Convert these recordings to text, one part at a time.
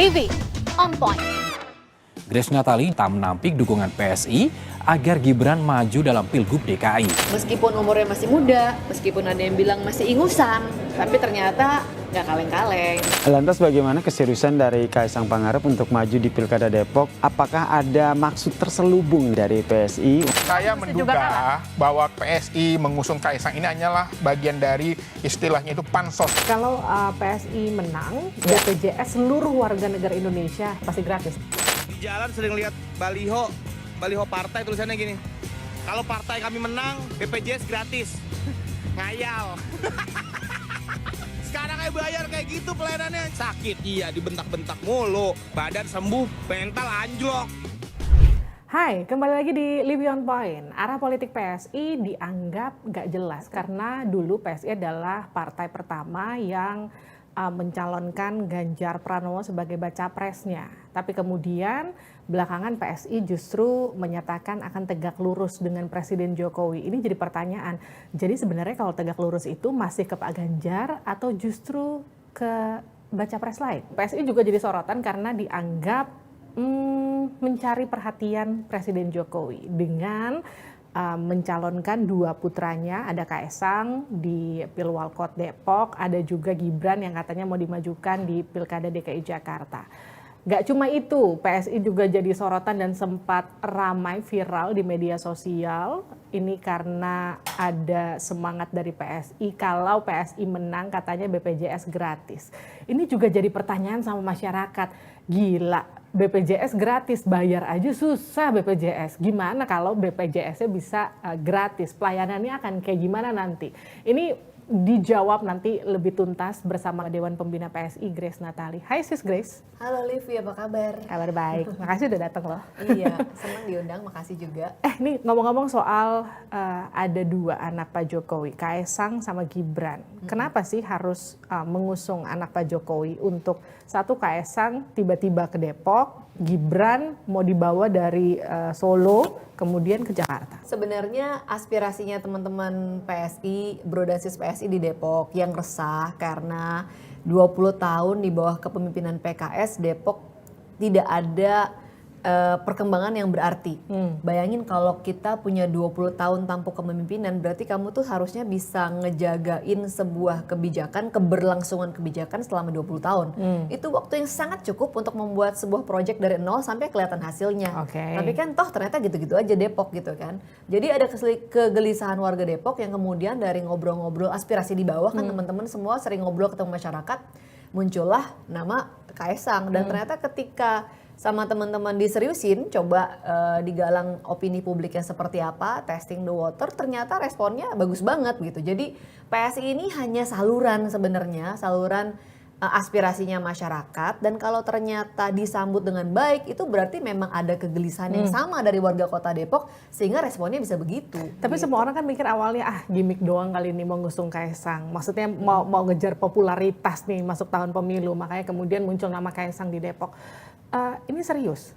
Livi on point. Grace Natali tak menampik dukungan PSI agar Gibran maju dalam Pilgub DKI. Meskipun umurnya masih muda, meskipun ada yang bilang masih ingusan, tapi ternyata nggak kaleng-kaleng. Lantas bagaimana keseriusan dari Kaisang Pangarep untuk maju di Pilkada Depok? Apakah ada maksud terselubung dari PSI? Saya menduga bahwa PSI mengusung Kaisang ini hanyalah bagian dari istilahnya itu pansos. Kalau PSI menang, BPJS seluruh warga negara Indonesia pasti gratis. Di jalan sering lihat baliho partai tulisannya gini. Kalau partai kami menang, BPJS gratis. Ngayal. Sekarang kayak bayar kayak gitu pelayanannya. Sakit, iya dibentak-bentak mulu. Badan sembuh, mental anjlok. Hai, kembali lagi di Livi on Point. Arah politik PSI dianggap gak jelas karena dulu PSI adalah partai pertama yang mencalonkan Ganjar Pranowo sebagai baca presnya. Tapi kemudian belakangan PSI justru menyatakan akan tegak lurus dengan Presiden Jokowi. Ini jadi pertanyaan. Jadi sebenarnya kalau tegak lurus itu masih ke Pak Ganjar atau justru ke baca pres lain? PSI juga jadi sorotan karena dianggap mencari perhatian Presiden Jokowi dengan mencalonkan dua putranya, ada Kaisang di Pilwalkot Depok, ada juga Gibran yang katanya mau dimajukan di Pilkada DKI Jakarta. Gak cuma itu, PSI juga jadi sorotan dan sempat ramai viral di media sosial. Ini karena ada semangat dari PSI, kalau PSI menang katanya BPJS gratis. Ini juga jadi pertanyaan sama masyarakat, gila. BPJS gratis, bayar aja susah BPJS. Gimana kalau BPJS-nya bisa gratis? Pelayanannya akan kayak gimana nanti? Ini dijawab nanti lebih tuntas bersama Dewan Pembina PSI, Grace Natali. Hai Sis Grace. Halo Livi, apa kabar? Kabar baik, makasih udah datang loh. Iya, senang diundang, makasih juga. Nih ngomong-ngomong soal ada dua anak Pak Jokowi, Kaisang sama Gibran. Kenapa sih harus mengusung anak Pak Jokowi untuk satu Kaisang tiba-tiba ke Depok, Gibran mau dibawa dari Solo kemudian ke Jakarta? Sebenarnya aspirasinya teman-teman PSI, Bro dan Sis PSI di Depok yang resah karena 20 tahun di bawah kepemimpinan PKS Depok tidak ada perkembangan yang berarti. Bayangin kalau kita punya 20 tahun tanpa kepemimpinan, berarti kamu tuh harusnya bisa ngejagain sebuah kebijakan, keberlangsungan kebijakan selama 20 tahun. Itu waktu yang sangat cukup untuk membuat sebuah proyek dari nol sampai kelihatan hasilnya. Tapi kan toh ternyata gitu-gitu aja Depok gitu kan. Jadi ada kegelisahan warga Depok yang kemudian dari ngobrol-ngobrol aspirasi di bawah kan teman-teman semua sering ngobrol ketemu masyarakat, muncullah nama Kaisang. Dan ternyata ketika sama teman-teman diseriusin, coba digalang opini publiknya seperti apa, testing the water, ternyata responnya bagus banget gitu. Jadi PSI ini hanya saluran sebenarnya, saluran aspirasinya masyarakat, dan kalau ternyata disambut dengan baik, itu berarti memang ada kegelisahan yang sama dari warga kota Depok, sehingga responnya bisa begitu. Tapi gitu. semua orang kan mikir awalnya gimmick doang kali ini mau ngusung Kaisang. Maksudnya mau ngejar popularitas nih masuk tahun pemilu, makanya kemudian muncul nama Kaisang di Depok. Ini serius?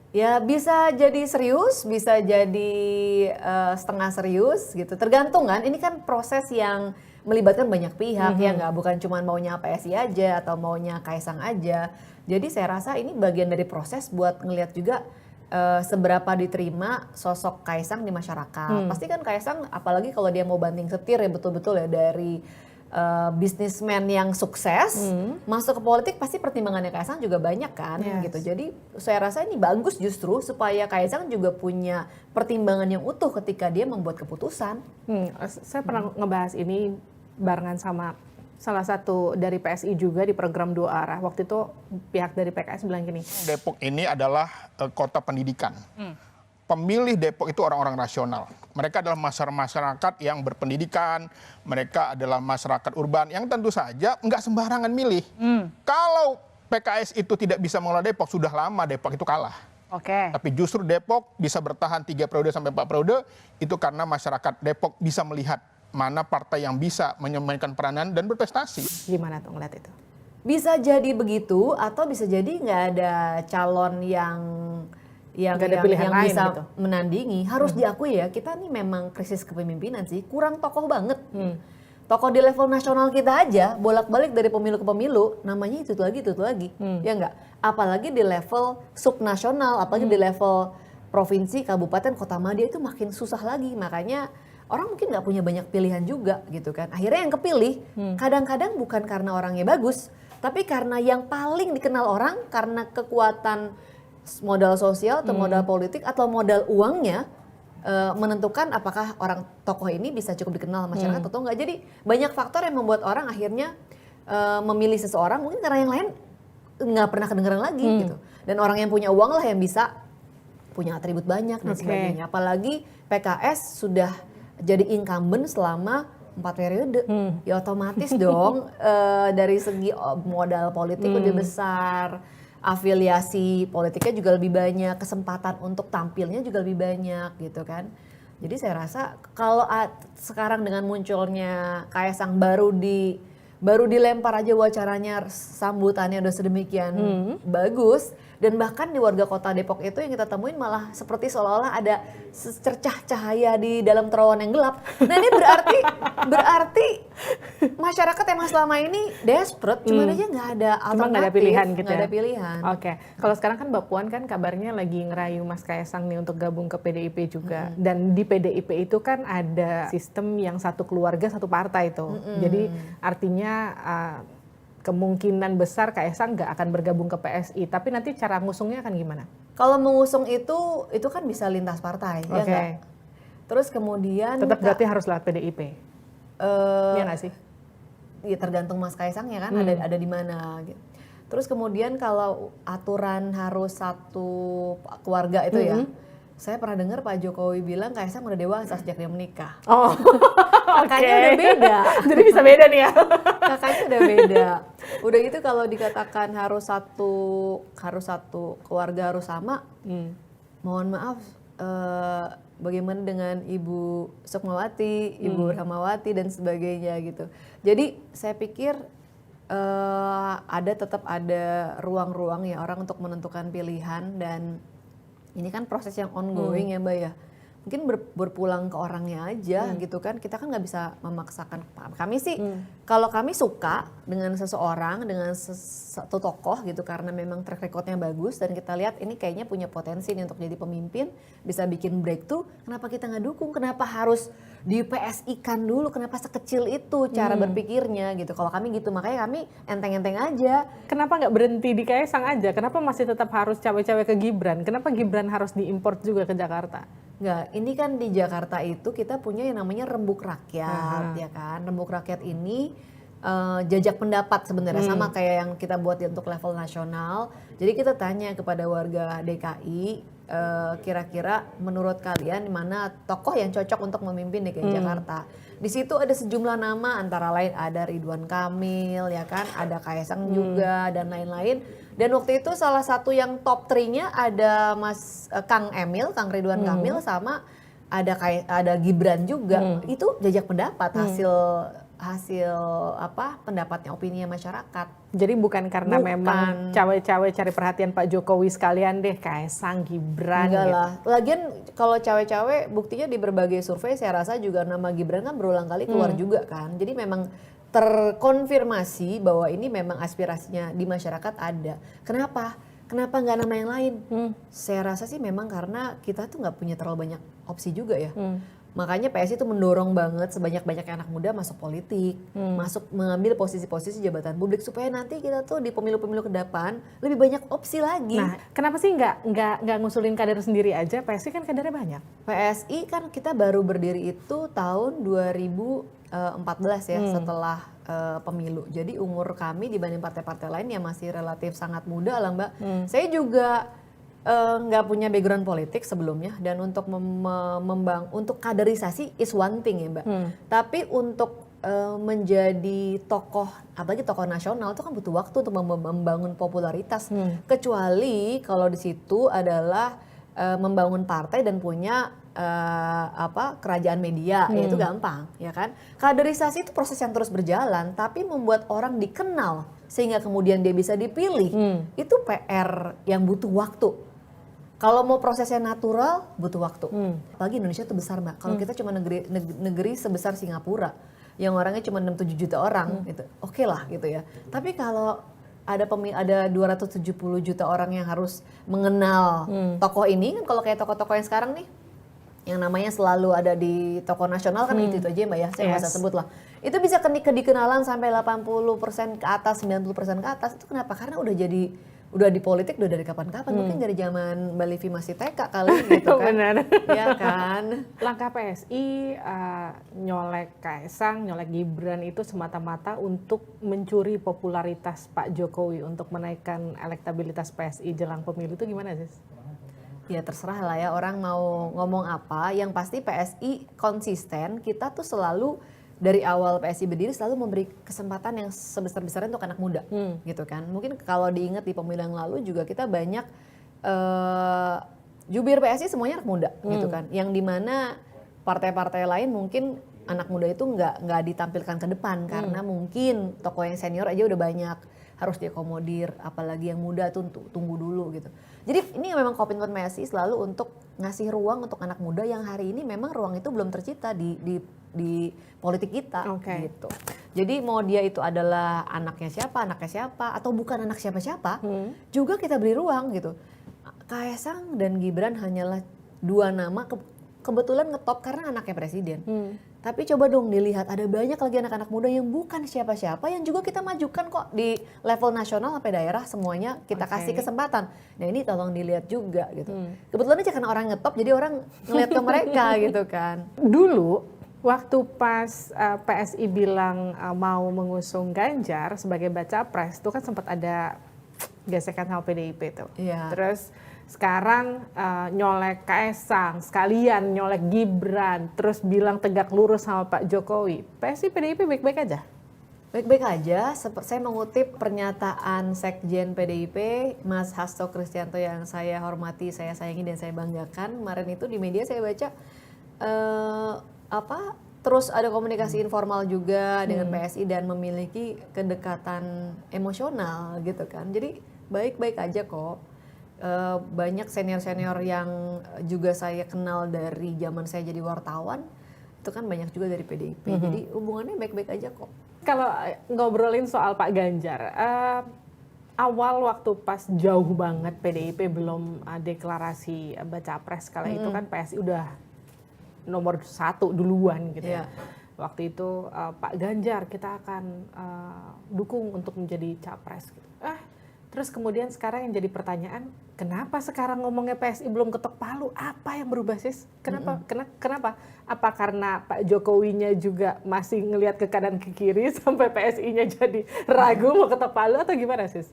Ya bisa jadi serius, bisa jadi setengah serius gitu. Tergantung kan, ini kan proses yang melibatkan banyak pihak ya, nggak bukan cuma maunya PSI aja atau maunya Kaisang aja. Jadi saya rasa ini bagian dari proses buat ngelihat juga seberapa diterima sosok Kaisang di masyarakat. Pasti kan Kaisang, apalagi kalau dia mau banting setir ya betul-betul ya dari bisnismen yang sukses masuk ke politik, pasti pertimbangannya Kaisang juga banyak kan gitu. Jadi saya rasa ini bagus justru supaya Kaisang juga punya pertimbangan yang utuh ketika dia membuat keputusan. Saya pernah ngebahas ini barengan sama salah satu dari PSI juga di program Dua Arah. Waktu itu pihak dari PKS bilang gini, Depok ini adalah kota pendidikan. Pemilih Depok itu orang-orang rasional. Mereka adalah masyarakat yang berpendidikan, mereka adalah masyarakat urban yang tentu saja nggak sembarangan milih. Kalau PKS itu tidak bisa mengelola Depok, sudah lama Depok itu kalah. Tapi justru Depok bisa bertahan 3 periode sampai 4 periode, itu karena masyarakat Depok bisa melihat mana partai yang bisa menyemainkan peranan dan berprestasi. gimana tuh ngeliat itu? Bisa jadi begitu atau bisa jadi nggak ada calon yang Nggak ada pilihan lain bisa gitu. menandingi. Harus diakui ya, kita nih memang krisis kepemimpinan sih, kurang tokoh banget. tokoh di level nasional kita aja bolak-balik dari pemilu ke pemilu namanya itu lagi, ya enggak? Apalagi di level subnasional, apalagi di level provinsi, kabupaten, kota madya itu makin susah lagi. Makanya orang mungkin nggak punya banyak pilihan juga gitu kan. Akhirnya yang kepilih kadang-kadang bukan karena orangnya bagus, tapi karena yang paling dikenal orang karena kekuatan modal sosial atau modal politik atau modal uangnya. Menentukan apakah orang tokoh ini bisa cukup dikenal masyarakat atau enggak. Jadi banyak faktor yang membuat orang akhirnya memilih seseorang mungkin karena yang lain nggak pernah kedengeran lagi gitu. Dan orang yang punya uang lah yang bisa punya atribut banyak dan sebagainya. Apalagi PKS sudah jadi incumbent selama 4 periode. Ya otomatis dong dari segi modal politik lebih besar. Afiliasi politiknya juga lebih banyak, kesempatan untuk tampilnya juga lebih banyak gitu kan. Jadi saya rasa kalau sekarang dengan munculnya Kaesang baru dilempar aja wacaranya, sambutannya udah sedemikian bagus, dan bahkan di warga kota Depok itu yang kita temuin malah seperti seolah-olah ada secercah cahaya di dalam terowongan yang gelap. Nah ini berarti masyarakat yang selama ini desperate, cuman aja nggak ada alternatif, cuma nggak ada pilihan gitu, nggak ada pilihan. Oke, kalau sekarang kan Mbak Puan kan kabarnya lagi ngerayu Mas Kaesang nih untuk gabung ke PDIP juga, dan di PDIP itu kan ada sistem yang satu keluarga satu partai itu, jadi artinya kemungkinan besar Kaesang nggak akan bergabung ke PSI, tapi nanti cara ngusungnya akan gimana? Kalau mengusung itu kan bisa lintas partai, ya nggak? Terus kemudian tetap berarti harus lewat PDIP, ya nggak sih? Ya tergantung Mas Kaesangnya kan ada di mana. Gitu. Terus kemudian kalau aturan harus satu keluarga itu ya, saya pernah dengar Pak Jokowi bilang Kaesang udah dewasa sejak dia menikah. Oh, kakaknya udah beda. Jadi bisa beda nih ya. Kakaknya udah beda. Udah gitu kalau dikatakan harus satu keluarga harus sama, mohon maaf, bagaimana dengan Ibu Sukmawati, Ibu Rahmawati dan sebagainya gitu. Jadi saya pikir tetap ada ruang-ruang ya orang untuk menentukan pilihan, dan ini kan proses yang ongoing ya Mbak ya. Mungkin berpulang ke orangnya aja gitu kan. Kita kan nggak bisa memaksakan. Kami sih, kalau kami suka dengan seseorang, dengan satu tokoh gitu karena memang track recordnya bagus dan kita lihat ini kayaknya punya potensi nih untuk jadi pemimpin, bisa bikin breakthrough, kenapa kita nggak dukung? Kenapa harus di PSI-kan dulu? Kenapa sekecil itu cara berpikirnya gitu? Kalau kami gitu, makanya kami enteng-enteng aja. Kenapa nggak berhenti di Kaesang aja? Kenapa masih tetap harus cawe-cawe ke Gibran? Kenapa Gibran harus diimport juga ke Jakarta? Enggak, ini kan di Jakarta itu kita punya yang namanya Rembuk Rakyat, ya kan. Rembuk Rakyat ini jajak pendapat sebenarnya, sama kayak yang kita buat untuk level nasional. Jadi kita tanya kepada warga DKI, kira-kira menurut kalian mana tokoh yang cocok untuk memimpin DKI Jakarta. Di situ ada sejumlah nama, antara lain ada Ridwan Kamil, ya kan, ada Kaesang juga dan lain-lain. Dan waktu itu salah satu yang top 3-nya ada Kang Ridwan Kamil, sama ada Gibran juga. Itu jajak pendapat, hasil pendapatnya, opini masyarakat. Jadi bukan karena memang cawe-cawe cari perhatian Pak Jokowi sekalian deh, Kaesang, Gibran. Enggak gitu. lah. Lagian kalau cawe-cawe buktinya di berbagai survei saya rasa juga nama Gibran kan berulang kali keluar juga kan. Jadi memang terkonfirmasi bahwa ini memang aspirasinya di masyarakat ada. Kenapa nggak nama yang lain? Saya rasa sih memang karena kita tuh nggak punya terlalu banyak opsi juga ya. Makanya PSI itu mendorong banget sebanyak-banyaknya anak muda masuk politik, masuk mengambil posisi-posisi jabatan publik supaya nanti kita tuh di pemilu-pemilu ke depan lebih banyak opsi lagi. Nah, kenapa sih nggak ngusulin kader sendiri aja? PSI kan kadernya banyak. PSI kan kita baru berdiri itu tahun 2014 ya, setelah pemilu. Jadi umur kami dibanding partai-partai lain yang masih relatif sangat muda lah Mbak. Saya juga nggak punya background politik sebelumnya, dan untuk untuk kaderisasi is one thing ya Mbak. Tapi untuk menjadi tokoh, apalagi tokoh nasional itu kan butuh waktu untuk membangun popularitas. Kecuali kalau di situ adalah membangun partai dan punya kerajaan media, ya itu gampang ya kan. Kaderisasi itu proses yang terus berjalan, tapi membuat orang dikenal sehingga kemudian dia bisa dipilih, itu PR yang butuh waktu. Kalau mau prosesnya natural butuh waktu. Apalagi Indonesia itu besar Mbak. Kalau kita cuma negeri sebesar Singapura, yang orangnya cuma 6-7 juta orang gitu. Oke lah gitu ya. Tapi kalau ada 270 juta orang yang harus mengenal tokoh ini kan, kalau kayak tokoh-tokokoh yang sekarang nih yang namanya selalu ada di tokoh nasional kan itu aja Mbak ya, saya nggak usah sebut lah. Itu bisa dikenalan sampai 80% ke atas, 90% ke atas. Itu kenapa? Karena udah di politik udah dari kapan-kapan, mungkin dari zaman Mbak Livi masih TK kali gitu kan. Benar. Ya kan. Langkah PSI nyolek Kaisang, nyolek Gibran itu semata-mata untuk mencuri popularitas Pak Jokowi untuk menaikkan elektabilitas PSI jelang pemilu itu gimana sih? Ya terserah lah ya orang mau ngomong apa, yang pasti PSI konsisten, kita tuh selalu dari awal PSI berdiri selalu memberi kesempatan yang sebesar-besarnya untuk anak muda gitu kan. Mungkin kalau diingat di pemilu yang lalu juga kita banyak jubir PSI semuanya anak muda gitu kan. Yang dimana partai-partai lain mungkin anak muda itu nggak ditampilkan ke depan karena mungkin tokoh yang senior aja udah banyak harus diakomodir, apalagi yang muda tuh tunggu dulu gitu. Jadi ini memang komitmen PSI selalu untuk ngasih ruang untuk anak muda yang hari ini memang ruang itu belum tercipta di politik kita gitu. Jadi mau dia itu adalah anaknya siapa, atau bukan anak siapa-siapa, juga kita beri ruang gitu. Kaisang dan Gibran hanyalah dua nama kebetulan ngetop karena anaknya presiden. Tapi coba dong dilihat, ada banyak lagi anak-anak muda yang bukan siapa-siapa yang juga kita majukan kok di level nasional sampai daerah, semuanya kita kasih kesempatan. Nah ini tolong dilihat juga gitu. Kebetulan aja karena orang ngetop jadi orang ngeliat ke mereka gitu kan. Dulu waktu pas PSI bilang mau mengusung Ganjar sebagai baca pres itu kan sempat ada gesekan sama PDIP tuh. Iya. Terus sekarang nyolek Kaisang, sekalian nyolek Gibran, terus bilang tegak lurus sama Pak Jokowi. PSI PDIP baik-baik aja? Baik-baik aja, saya mengutip pernyataan Sekjen PDIP, Mas Hasto Kristianto yang saya hormati, saya sayangi dan saya banggakan. Kemarin itu di media saya baca terus ada komunikasi informal juga dengan PSI dan memiliki kedekatan emosional gitu kan. Jadi baik-baik aja kok. Banyak senior-senior yang juga saya kenal dari zaman saya jadi wartawan, itu kan banyak juga dari PDIP. Jadi hubungannya baik-baik aja kok. Kalau ngobrolin soal Pak Ganjar, awal waktu pas jauh banget PDIP belum deklarasi baca pres kala itu kan PSI udah nomor 1 duluan gitu ya. Waktu itu Pak Ganjar kita akan dukung untuk menjadi capres gitu. Terus kemudian sekarang yang jadi pertanyaan, kenapa sekarang ngomongnya PSI belum ketok palu? Apa yang berubah sis? Kenapa? Apa karena Pak Jokowinya juga masih ngelihat ke kanan ke kiri sampai PSI-nya jadi ragu mau ketok palu atau gimana sis?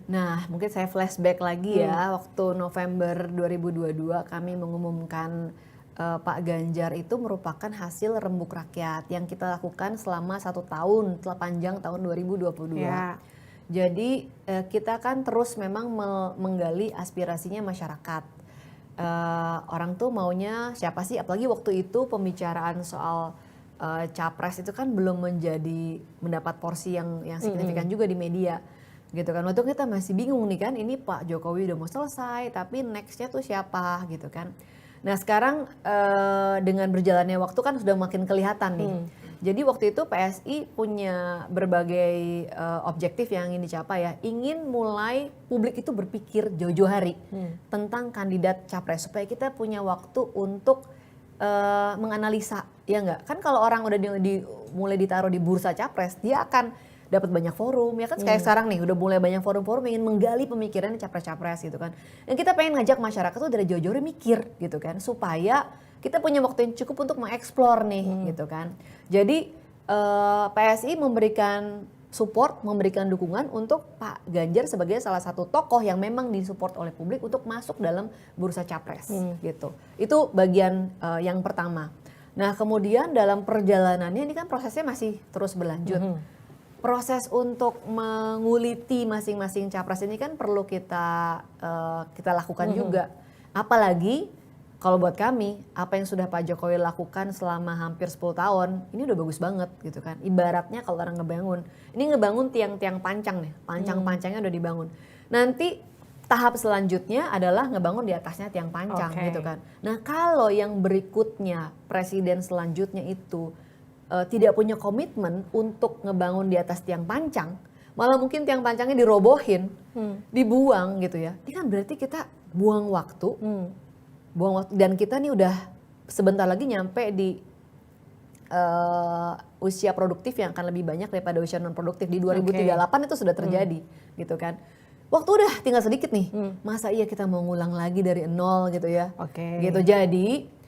Nah mungkin saya flashback lagi ya, waktu November 2022 kami mengumumkan Pak Ganjar itu merupakan hasil rembuk rakyat yang kita lakukan selama 1 tahun, panjang tahun 2022. Ya. Jadi kita kan terus memang menggali aspirasinya masyarakat. Orang tuh maunya siapa sih? Apalagi waktu itu pembicaraan soal capres itu kan belum mendapat porsi yang signifikan juga di media, gitu kan. Waktu kita masih bingung nih kan, ini Pak Jokowi udah mau selesai, tapi nextnya tuh siapa gitu kan. Nah sekarang dengan berjalannya waktu kan sudah makin kelihatan nih. Jadi waktu itu PSI punya berbagai objektif yang ingin dicapai ya. Ingin mulai publik itu berpikir jauh-jauh hari tentang kandidat capres. Supaya kita punya waktu untuk menganalisa, ya enggak? Kan kalau orang udah mulai ditaruh di bursa capres, dia akan dapat banyak forum, ya kan kayak sekarang nih udah mulai banyak forum-forum ingin menggali pemikiran capres-capres gitu kan. Dan kita pengen ngajak masyarakat tuh dari jauh-jauh mikir gitu kan, supaya kita punya waktu yang cukup untuk mengeksplor nih gitu kan. Jadi PSI memberikan support, memberikan dukungan untuk Pak Ganjar sebagai salah satu tokoh yang memang disupport oleh publik untuk masuk dalam bursa capres gitu. Itu bagian yang pertama. Nah kemudian dalam perjalanannya ini kan prosesnya masih terus berlanjut. Proses untuk menguliti masing-masing capres ini kan perlu kita lakukan juga. Apalagi kalau buat kami, apa yang sudah Pak Jokowi lakukan selama hampir 10 tahun, ini udah bagus banget gitu kan. Ibaratnya kalau orang ngebangun, ini ngebangun tiang-tiang pancang nih, pancang-pancangnya udah dibangun. Nanti tahap selanjutnya adalah ngebangun di atasnya tiang pancang gitu kan. Nah kalau yang berikutnya, presiden selanjutnya itu tidak punya komitmen untuk ngebangun di atas tiang pancang, malah mungkin tiang pancangnya dirobohin, dibuang gitu ya. Ini kan berarti kita buang waktu, dan kita nih udah sebentar lagi nyampe di usia produktif yang akan lebih banyak daripada usia non produktif. Di 2038 itu sudah terjadi, gitu kan. Waktu udah tinggal sedikit nih, masa iya kita mau ngulang lagi dari nol gitu ya? Gitu. Jadi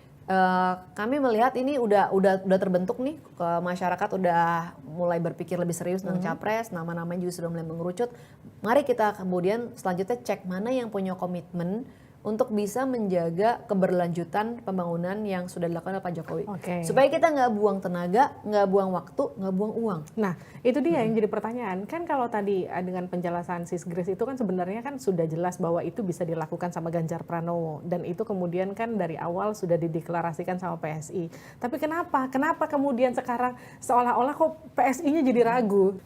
kami melihat ini udah terbentuk nih, masyarakat udah mulai berpikir lebih serius tentang capres, nama-namanya juga sudah mulai mengerucut. Mari kita kemudian selanjutnya cek mana yang punya komitmen untuk bisa menjaga keberlanjutan pembangunan yang sudah dilakukan oleh Pak Jokowi. Supaya kita nggak buang tenaga, nggak buang waktu, nggak buang uang. Nah, itu dia yang jadi pertanyaan. Kan kalau tadi dengan penjelasan Sis Grace itu kan sebenarnya kan sudah jelas bahwa itu bisa dilakukan sama Ganjar Pranowo. Dan itu kemudian kan dari awal sudah dideklarasikan sama PSI. Tapi kenapa kemudian sekarang seolah-olah kok PSI-nya jadi ragu?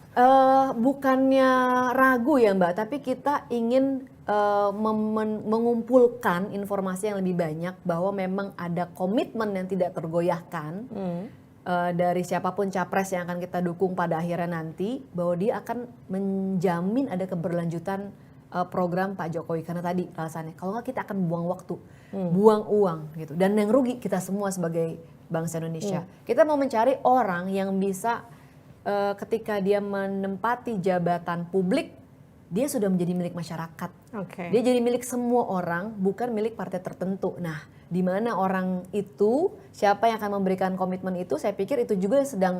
Bukannya ragu ya Mbak, tapi kita ingin mengumpulkan informasi yang lebih banyak bahwa memang ada komitmen yang tidak tergoyahkan dari siapapun capres yang akan kita dukung pada akhirnya nanti, bahwa dia akan menjamin ada keberlanjutan program Pak Jokowi. Karena tadi alasannya, kalau nggak kita akan buang waktu, buang uang gitu, dan yang rugi kita semua sebagai bangsa Indonesia. Kita mau mencari orang yang bisa ketika dia menempati jabatan publik, dia sudah menjadi milik masyarakat. Dia jadi milik semua orang, bukan milik partai tertentu. Nah, di mana orang itu, siapa yang akan memberikan komitmen itu, saya pikir itu juga yang sedang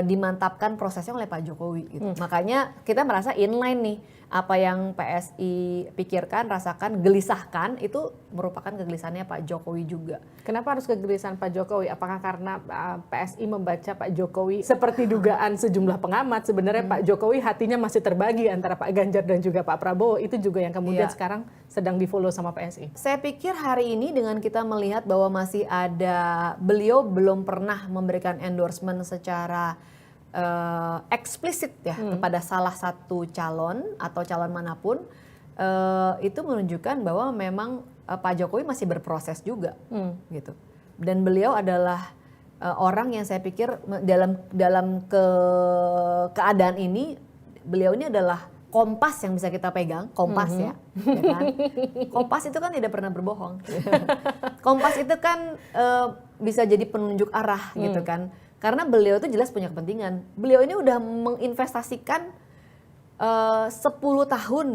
dimantapkan prosesnya oleh Pak Jokowi. Gitu. Makanya kita merasa inline nih, apa yang PSI pikirkan, rasakan, gelisahkan, itu merupakan kegelisahannya Pak Jokowi juga. Kenapa harus kegelisahan Pak Jokowi? Apakah karena PSI membaca Pak Jokowi seperti dugaan sejumlah pengamat, sebenarnya Pak Jokowi hatinya masih terbagi antara Pak Ganjar dan juga Pak Prabowo, itu juga yang kemudian sekarang sedang di-follow sama PSI? Saya pikir hari ini dengan kita melihat bahwa masih ada, beliau belum pernah memberikan endorsement secara eksplisit ya kepada salah satu calon atau calon manapun, itu menunjukkan bahwa memang Pak Jokowi masih berproses juga, gitu. Dan beliau adalah orang yang saya pikir dalam keadaan ini, beliau ini adalah kompas yang bisa kita pegang, kompas ya kan? Kompas itu kan tidak pernah berbohong. Kompas itu kan bisa jadi penunjuk arah gitu kan. Karena beliau itu jelas punya kepentingan. Beliau ini udah menginvestasikan 10 tahun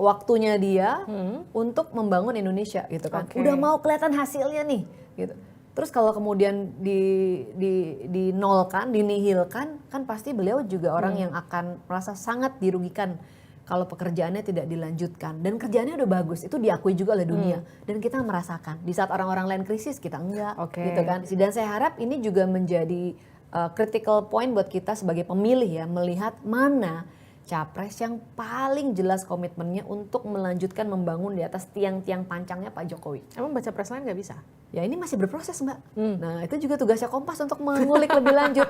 waktunya dia untuk membangun Indonesia gitu kan. Udah mau kelihatan hasilnya nih gitu. Terus kalau kemudian dinolkan, dinihilkan, kan pasti beliau juga orang yang akan merasa sangat dirugikan kalau pekerjaannya tidak dilanjutkan. Dan kerjaannya udah bagus, itu diakui juga oleh dunia. Dan kita merasakan, di saat orang-orang lain krisis, kita enggak. Gitu kan. Dan saya harap ini juga menjadi critical point buat kita sebagai pemilih ya, melihat mana capres yang paling jelas komitmennya untuk melanjutkan membangun di atas tiang-tiang pancangnya Pak Jokowi. Emang baca pres lain nggak bisa? Ya ini masih berproses Mbak. Nah itu juga tugasnya Kompas untuk mengulik lebih lanjut.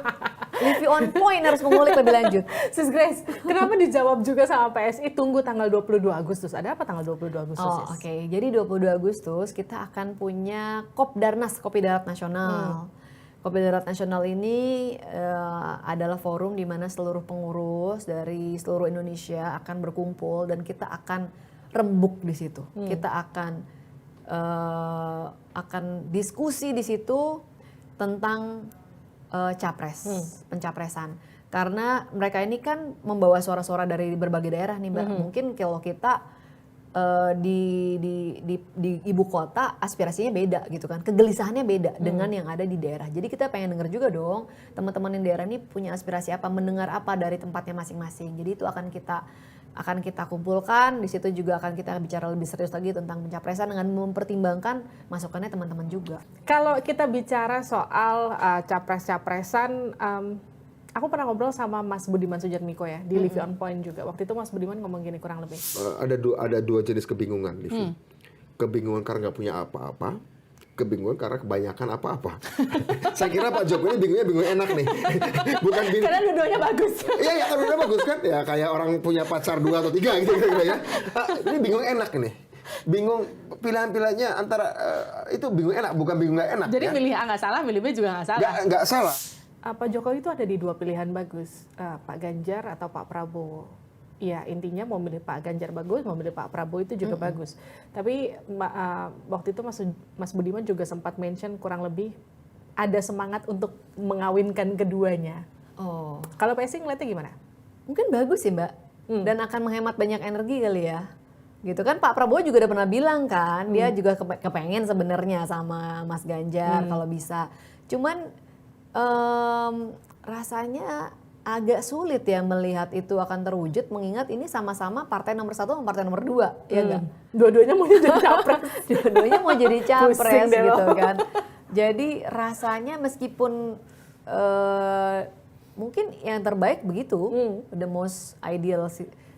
Livy on point harus mengulik lebih lanjut. Sis Grace, kenapa dijawab juga sama PSI tunggu tanggal 22 Agustus? Ada apa tanggal 22 Agustus? Oke. Jadi 22 Agustus kita akan punya Kopdarnas, Kopi Darat Nasional. Kopi Darat Nasional ini adalah forum di mana seluruh pengurus dari seluruh Indonesia akan berkumpul dan kita akan rembuk di situ. Kita akan diskusi di situ tentang capres, pencapresan. Karena mereka ini kan membawa suara-suara dari berbagai daerah nih Mbak. Mungkin kalau kita di ibu kota aspirasinya beda gitu kan, kegelisahannya beda dengan yang ada di daerah. Jadi kita pengen denger juga dong teman-teman yang daerah ini punya aspirasi apa, mendengar apa dari tempatnya masing-masing. Jadi itu akan kita kumpulkan, di situ juga akan kita bicara lebih serius lagi tentang pencapresan dengan mempertimbangkan masukannya teman-teman juga. Kalau kita bicara soal capres-capresan, aku pernah ngobrol sama Mas Budiman Sujatmiko ya di Livy on Point juga. Waktu itu Mas Budiman ngomong gini kurang lebih. Ada dua jenis kebingungan, Livy. Kebingungan karena nggak punya apa-apa, kebingungan karena kebanyakan apa-apa. Saya kira Pak Jokowi bingung enak nih. Bukan bingung. Karena dua-duanya bagus. Iya, kan dua-duanya bagus kan? Ya kayak orang punya pacar 2 atau 3 gitu ya. Ini bingung enak nih. bingung pilihan-pilihannya antara itu bingung enak, bukan bingung nggak enak. Jadi ya. milih A nggak salah, milih B juga nggak salah. Nggak salah. Pak Jokowi itu ada di dua pilihan bagus, Pak Ganjar atau Pak Prabowo. Ya intinya mau milih Pak Ganjar bagus, mau milih Pak Prabowo itu juga bagus. Tapi waktu itu Mas Budiman juga sempat mention kurang lebih ada semangat untuk mengawinkan keduanya. Oh, Kalau PSI ngeliatnya gimana? mungkin bagus sih Mbak. Dan akan menghemat banyak energi kali ya. Gitu kan Pak Prabowo juga udah pernah bilang kan, dia juga kepengen sebenarnya sama Mas Ganjar kalau bisa. Cuman rasanya agak sulit ya melihat itu akan terwujud mengingat ini sama-sama partai nomor 1 sama partai nomor 2, ya enggak? Dua-duanya mau jadi capres. Dua-duanya mau jadi capres Pusing deh gitu lo. kan. Jadi rasanya meskipun mungkin yang terbaik begitu, the most ideal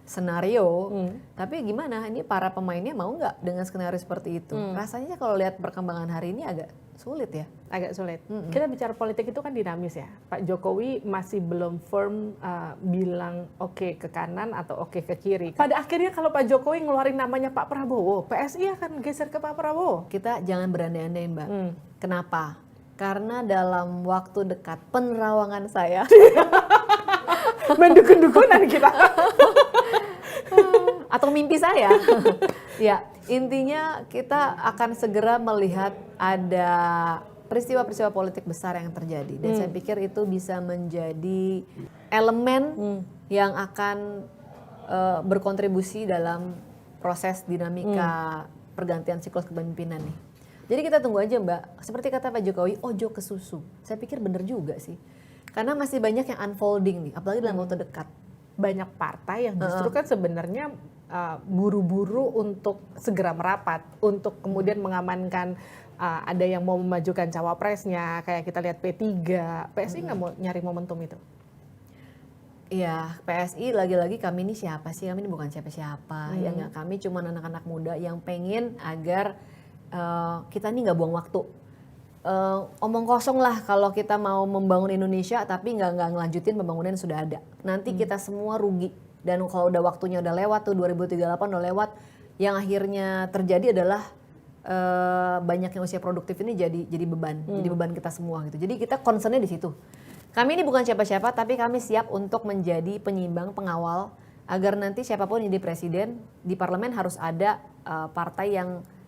scenario, tapi gimana ini para pemainnya mau nggak dengan skenario seperti itu? Rasanya kalau lihat perkembangan hari ini agak sulit ya. Agak sulit. Kita bicara politik itu kan dinamis ya. Pak Jokowi masih belum firm bilang oke ke kanan atau oke ke kiri. Pada akhirnya kalau Pak Jokowi ngeluarin namanya Pak Prabowo, PSI akan geser ke Pak Prabowo. Kita jangan berandai-andai Mbak. Kenapa? Karena dalam waktu dekat penerawangan saya Mendukun-dukunan kita. atau mimpi saya. Ya, intinya kita akan segera melihat ada peristiwa-peristiwa politik besar yang terjadi dan saya pikir itu bisa menjadi elemen yang akan berkontribusi dalam proses dinamika pergantian siklus kepemimpinan nih. Jadi kita tunggu aja Mbak, seperti kata Pak Jokowi, ojo ke susu. Saya pikir bener juga sih. Karena masih banyak yang unfolding nih, apalagi dalam waktu dekat. Banyak partai yang justru kan sebenarnya buru-buru untuk segera merapat, untuk kemudian mengamankan ada yang mau memajukan cawapresnya, kayak kita lihat P3, PSI nggak mau nyari momentum itu? Iya, PSI lagi-lagi kami ini siapa sih? Kami ini bukan siapa-siapa. Ya nggak, kami cuma anak-anak muda yang pengen agar kita ini nggak buang waktu. Omong kosong lah kalau kita mau membangun Indonesia tapi nggak ngelanjutin pembangunan yang sudah ada. Nanti kita semua rugi. Dan kalau udah waktunya udah lewat tuh 2038 udah lewat, yang akhirnya terjadi adalah banyak yang usia produktif ini jadi beban kita semua gitu. Jadi kita concernnya di situ. Kami ini bukan siapa-siapa tapi kami siap untuk menjadi penyeimbang pengawal agar nanti siapapun yang jadi presiden di parlemen harus ada partai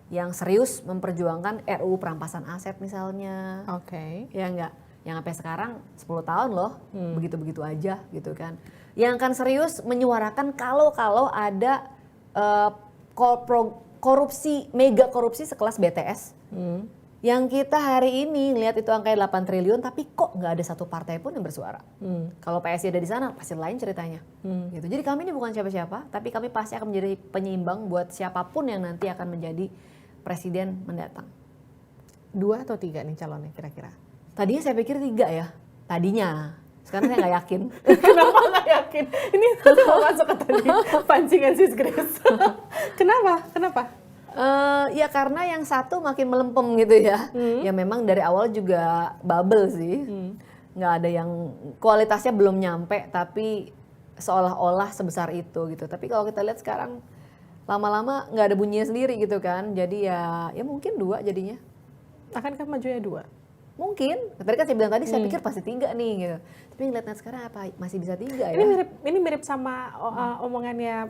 yang serius memperjuangkan RUU perampasan aset misalnya. Oke. Ya enggak, yang sampai sekarang 10 tahun loh, begitu-begitu aja gitu kan. Yang akan serius menyuarakan kalau ada korupsi, mega korupsi sekelas BTS. Yang kita hari ini lihat itu angkanya 8 triliun tapi kok nggak ada satu partai pun yang bersuara. Kalau PSI ada di sana pasti lain ceritanya. Gitu. Jadi kami ini bukan siapa-siapa tapi kami pasti akan menjadi penyeimbang buat siapapun yang nanti akan menjadi presiden mendatang. 2 atau 3 nih calonnya kira-kira? Tadinya saya pikir 3 ya, tadinya. Sekarang saya nggak yakin. Kenapa nggak yakin? Ini tadi mau masuk ke tadi pancingan Sis Grace. Kenapa? Ya karena yang satu makin melempem gitu ya. Ya memang dari awal juga bubble sih. Nggak ada yang kualitasnya belum nyampe tapi seolah-olah sebesar itu gitu. Tapi kalau kita lihat sekarang lama-lama nggak ada bunyinya sendiri gitu kan. Jadi ya mungkin 2 jadinya. Akankah majunya 2? Mungkin. Tadi kan saya bilang tadi saya pikir pasti 3 nih gitu. Tapi ngeliatnya sekarang apa masih bisa 3 ya? Ini mirip sama omongannya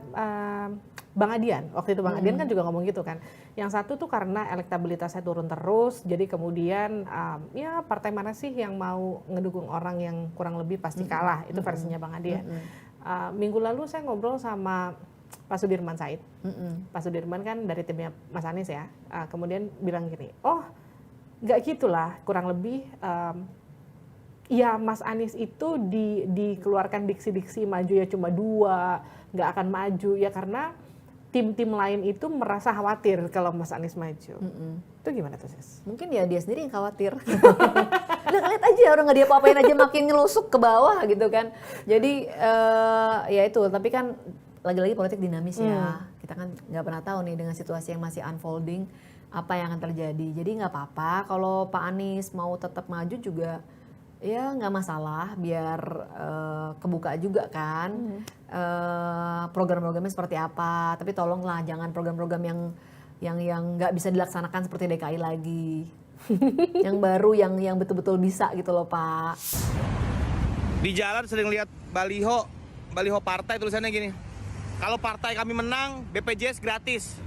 Bang Adian. Waktu itu Bang Adian kan juga ngomong gitu kan. Yang satu tuh karena elektabilitasnya turun terus. Jadi kemudian ya partai mana sih yang mau ngedukung orang yang kurang lebih pasti kalah. Itu versinya Bang Adian. Minggu lalu saya ngobrol sama Pak Sudirman Said. Pak Sudirman kan dari timnya Mas Anies ya. Kemudian bilang gini, oh nggak gitulah kurang lebih ya Mas Anies itu dikeluarkan diksi-diksi maju ya cuma 2, nggak akan maju ya karena tim-tim lain itu merasa khawatir kalau Mas Anies maju. Itu gimana tuh Sis? Mungkin ya dia sendiri yang khawatir. Lihat aja orang nggak dia apa-apain aja makin nyelusuk ke bawah gitu kan. Jadi ya itu, tapi kan lagi-lagi politik dinamis ya. Kita kan nggak pernah tahu nih dengan situasi yang masih unfolding apa yang akan terjadi. Jadi nggak apa-apa kalau Pak Anies mau tetap maju juga ya nggak masalah biar kebuka juga kan program-programnya seperti apa. Tapi tolonglah jangan program-program yang yang nggak bisa dilaksanakan seperti DKI lagi. Yang baru, yang betul-betul bisa gitu loh Pak. Di jalan sering lihat baliho partai tulisannya gini. Kalau partai kami menang, BPJS gratis.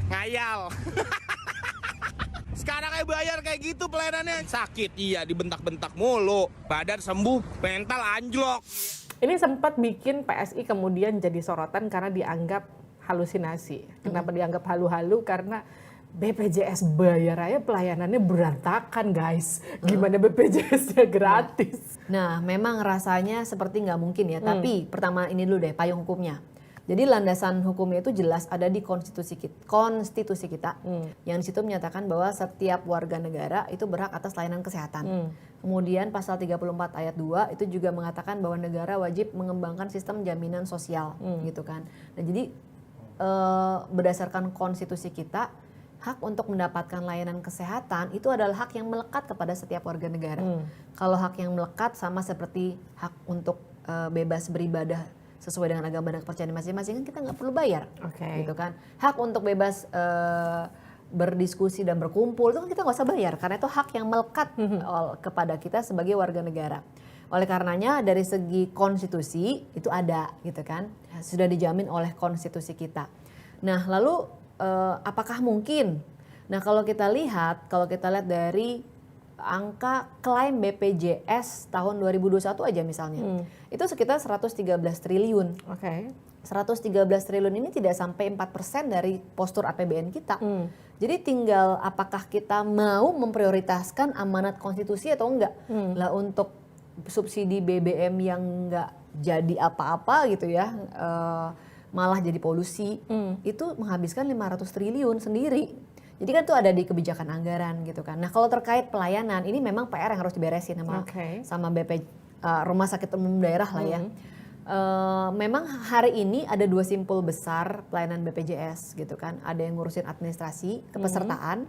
Ngayal. Sekarang kayak bayar kayak gitu pelayanannya. Sakit, iya dibentak-bentak mulu. Badan sembuh, mental anjlok. Ini sempat bikin PSI kemudian jadi sorotan karena dianggap halusinasi. Kenapa dianggap halu-halu? Karena BPJS bayar aja pelayanannya berantakan guys. Gimana BPJS-nya gratis? Nah, memang rasanya seperti nggak mungkin ya. Tapi pertama ini dulu deh, payung hukumnya. Jadi landasan hukumnya itu jelas ada di konstitusi kita yang di situ menyatakan bahwa setiap warga negara itu berhak atas layanan kesehatan. Kemudian pasal 34 ayat 2 itu juga mengatakan bahwa negara wajib mengembangkan sistem jaminan sosial gitu kan. Nah, jadi berdasarkan konstitusi kita, hak untuk mendapatkan layanan kesehatan itu adalah hak yang melekat kepada setiap warga negara. Kalau hak yang melekat sama seperti hak untuk bebas beribadah sesuai dengan agama dan kepercayaan masing-masing, kan kita nggak perlu bayar, gitu kan. Hak untuk bebas berdiskusi dan berkumpul itu kan kita nggak usah bayar, karena itu hak yang melekat kepada kita sebagai warga negara. Oleh karenanya dari segi konstitusi itu ada, gitu kan, sudah dijamin oleh konstitusi kita. Nah lalu apakah mungkin? Nah kalau kita lihat dari angka klaim BPJS tahun 2021 aja misalnya, itu sekitar 113 triliun. 113 triliun ini tidak sampai 4% dari postur APBN kita. Jadi tinggal apakah kita mau memprioritaskan amanat konstitusi atau enggak. Lah untuk subsidi BBM yang enggak jadi apa-apa gitu ya, malah jadi polusi, itu menghabiskan 500 triliun sendiri. Jadi kan itu ada di kebijakan anggaran gitu kan. Nah kalau terkait pelayanan, ini memang PR yang harus diberesin sama rumah sakit umum daerah lah ya. Memang hari ini ada 2 simpul besar pelayanan BPJS gitu kan. Ada yang ngurusin administrasi, kepesertaan,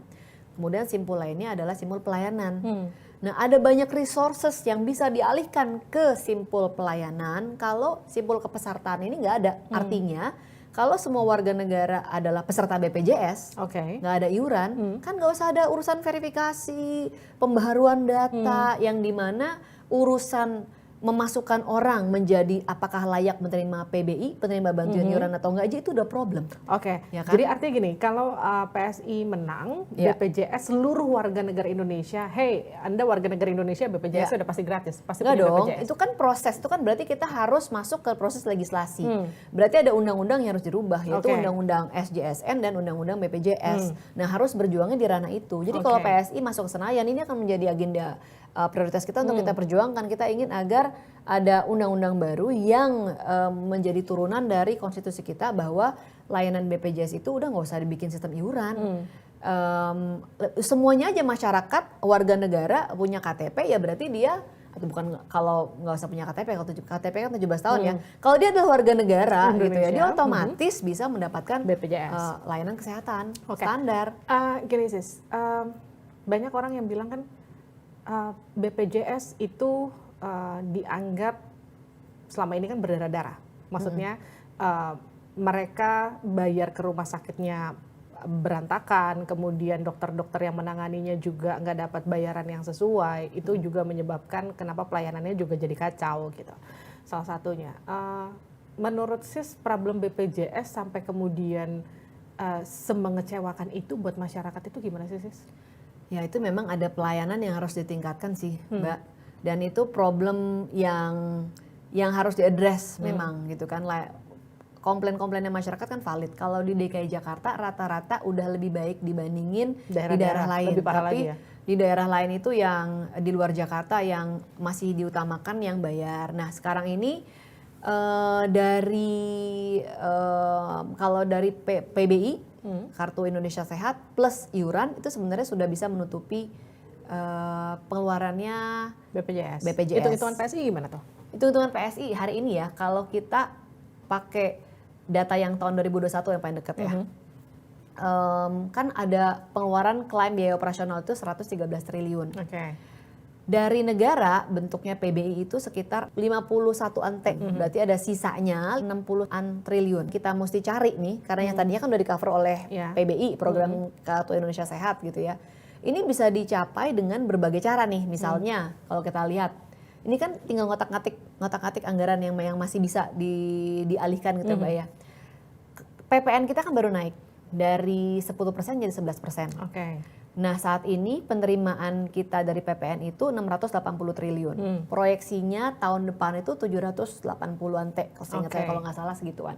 kemudian simpul lainnya adalah simpul pelayanan. Nah ada banyak resources yang bisa dialihkan ke simpul pelayanan kalau simpul kepesertaan ini nggak ada. Artinya kalau semua warga negara adalah peserta BPJS, nggak ada iuran, kan nggak usah ada urusan verifikasi, pembaharuan data, yang dimana urusan memasukkan orang menjadi apakah layak menerima PBI, penerima bantuan iuran atau enggak aja itu udah problem. Ya kan? Jadi artinya gini, kalau PSI menang, BPJS seluruh warga negara Indonesia, hey Anda warga negara Indonesia BPJS udah pasti gratis, pasti enggak punya dong, BPJS. itu kan proses, itu kan berarti kita harus masuk ke proses legislasi. Berarti ada undang-undang yang harus dirubah, yaitu undang-undang SJSN dan undang-undang BPJS. Nah harus berjuangnya di ranah itu. Jadi kalau PSI masuk ke Senayan, ini akan menjadi agenda prioritas kita untuk kita perjuangkan. Kita ingin agar ada undang-undang baru yang menjadi turunan dari konstitusi kita bahwa layanan BPJS itu udah nggak usah dibikin sistem iuran. Semuanya aja masyarakat, warga negara punya KTP ya berarti dia, atau bukan, kalau nggak usah punya KTP, kalau KTP kan 17 tahun ya. Kalau dia adalah warga negara gitu ya, dia otomatis bisa mendapatkan BPJS, layanan kesehatan standar. Gini sis, banyak orang yang bilang kan BPJS itu dianggap selama ini kan berdarah-darah. Maksudnya mereka bayar ke rumah sakitnya berantakan, kemudian dokter-dokter yang menanganinya juga nggak dapat bayaran yang sesuai. Itu juga menyebabkan kenapa pelayanannya juga jadi kacau gitu. Salah satunya. Menurut sis, problem BPJS sampai kemudian semengecewakan itu buat masyarakat itu gimana sih sis? Ya itu memang ada pelayanan yang harus ditingkatkan sih Mbak. Dan itu problem yang harus diadres memang gitu kan. Komplain-komplainnya masyarakat kan valid. Kalau di DKI Jakarta rata-rata udah lebih baik dibandingin di daerah lain. Tapi di daerah lain itu yang di luar Jakarta yang masih diutamakan yang bayar. Nah sekarang ini kalau dari PBI, Kartu Indonesia Sehat plus iuran itu sebenarnya sudah bisa menutupi pengeluarannya BPJS. Hitung-hitungan PSI gimana tuh? Hitung-hitungan PSI hari ini ya, kalau kita pakai data yang tahun 2021 yang paling dekat ya, kan ada pengeluaran klaim biaya operasional itu 113 triliun. Dari negara bentuknya PBI itu sekitar 51-an T. Berarti ada sisanya 60-an triliun. Kita mesti cari nih, karena yang tadinya kan udah di-cover oleh Ya. PBI, Program Kartu Indonesia Sehat gitu ya. Ini bisa dicapai dengan berbagai cara nih. Misalnya kalau kita lihat, ini kan tinggal ngotak-ngatik anggaran yang masih bisa dialihkan gitu Mbak ya. PPN kita kan baru naik dari 10% jadi 11%. Oke. Nah saat ini penerimaan kita dari PPN itu 680 triliun. Proyeksinya tahun depan itu 780-an T, kalau saya ingat saya, Oke. kalau nggak salah segituan.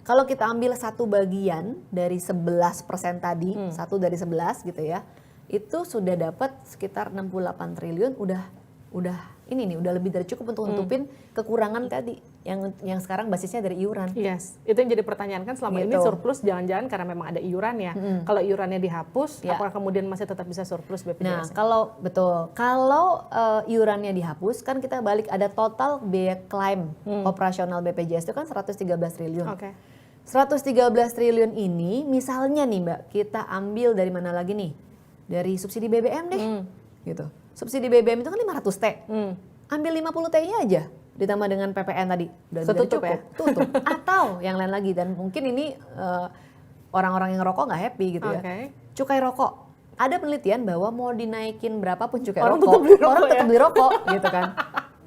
Kalau kita ambil satu bagian dari 11% tadi, satu dari 11 gitu ya, itu sudah dapat sekitar 68 triliun, udah ini nih, udah lebih dari cukup untuk nutupin kekurangan tadi yang sekarang basisnya dari iuran. Yes, itu yang jadi pertanyaan kan selama ini Gitu. surplus jangan-jangan karena memang ada iuran ya. Kalau iurannya dihapus, Ya. apakah kemudian masih tetap bisa surplus Nah, BPJS? kalau iurannya dihapus kan kita balik ada total biaya klaim operasional BPJS itu kan 113 triliun. Oke. 113 triliun ini misalnya nih Mbak, kita ambil dari mana lagi nih? Dari subsidi BBM deh. Gitu. Subsidi BBM itu kan 500 T. Ambil 50 T-nya aja ditambah dengan PPN tadi. Udah Setutup cukup. ya? Tutup. Atau yang lain lagi, dan mungkin ini orang-orang yang rokok nggak happy gitu ya. Oke. Cukai rokok. Ada penelitian bahwa mau dinaikin berapapun cukai Orang rokok, tetap beli rokok orang ya? tetap beli rokok gitu kan.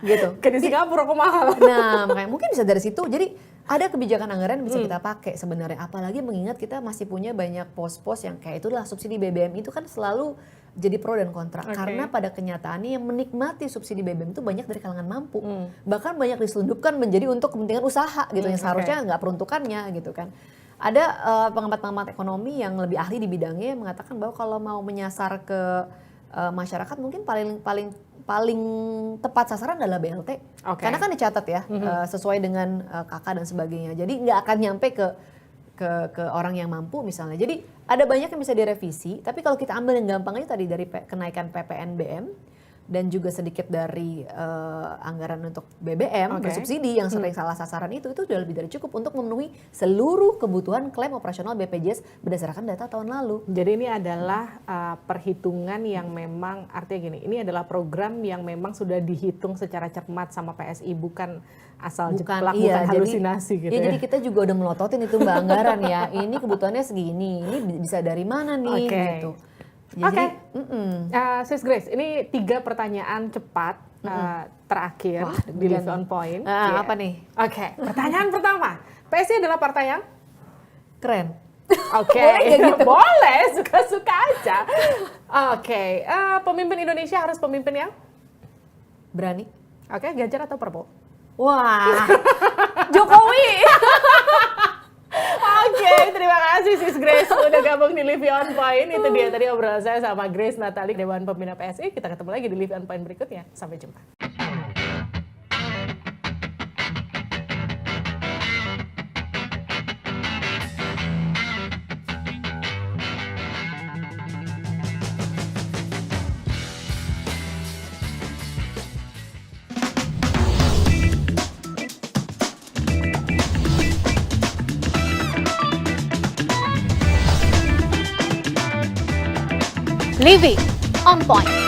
Gitu. Kayak di Singapura rokok mahal. Nah, makanya mungkin bisa dari situ. Jadi ada kebijakan anggaran yang bisa kita pakai sebenarnya. Apalagi mengingat kita masih punya banyak pos-pos yang kayak itulah subsidi BBM itu kan selalu jadi pro dan kontra. Oke. Karena pada kenyataannya yang menikmati subsidi BBM itu banyak dari kalangan mampu. Bahkan banyak diselundupkan menjadi untuk kepentingan usaha gitu yang seharusnya nggak peruntukannya gitu kan. Ada pengamat-pengamat ekonomi yang lebih ahli di bidangnya yang mengatakan bahwa kalau mau menyasar ke masyarakat mungkin paling tepat sasaran adalah BLT. Oke. Karena kan dicatat ya sesuai dengan KK dan sebagainya. Jadi nggak akan nyampe ke orang yang mampu misalnya. Jadi ada banyak yang bisa direvisi. Tapi kalau kita ambil yang gampang aja tadi dari kenaikan PPNBM dan juga sedikit dari anggaran untuk BBM Oke. bersubsidi yang sering salah sasaran itu sudah lebih dari cukup untuk memenuhi seluruh kebutuhan klaim operasional BPJS berdasarkan data tahun lalu. Jadi ini adalah perhitungan yang memang artinya gini, ini adalah program yang memang sudah dihitung secara cermat sama PSI, bukan asal jeplak, bukan halusinasi gitu ya. Jadi kita juga udah melototin itu Mbak anggaran ya. Ini kebutuhannya segini, ini bisa dari mana nih Oke. gitu. Oke, Sis Grace, ini 3 pertanyaan cepat terakhir Wah, di Live on Point. Ah, apa nih? Oke, pertanyaan pertama, PSI adalah partai yang Keren. Oke, Boleh nggak gitu? boleh, suka-suka aja. Oke, pemimpin Indonesia harus pemimpin yang Berani. oke, Ganjar atau Prabowo? Wah, Jokowi. Oke, terima kasih Sis Grace udah gabung di Live on Point. Itu dia tadi obrolan saya sama Grace Natali, Dewan Pembina PSI. Kita ketemu lagi di Live on Point berikutnya. Sampai jumpa. Living on Point.